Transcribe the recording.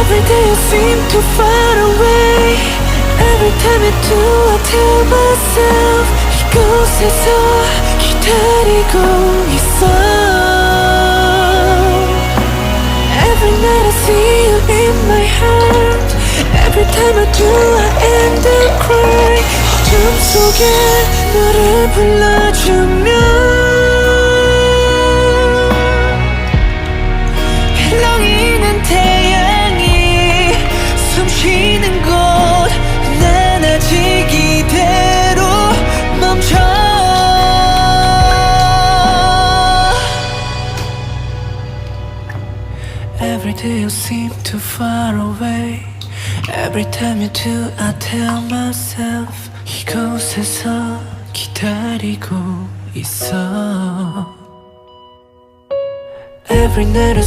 Every day you seem too far away. Every time you do I tell myself 이곳에서 기다리고 있어. Every night I see you in my heart. Every time I do I end up crying. 어둠 속에 너를 불러주면 힐렁이는 태양이 숨쉬는 곳 난 아직 이대로 멈춰. Every day you seem too far away. Every time you do I tell myself 이곳에서 기다리고 있어. Every night I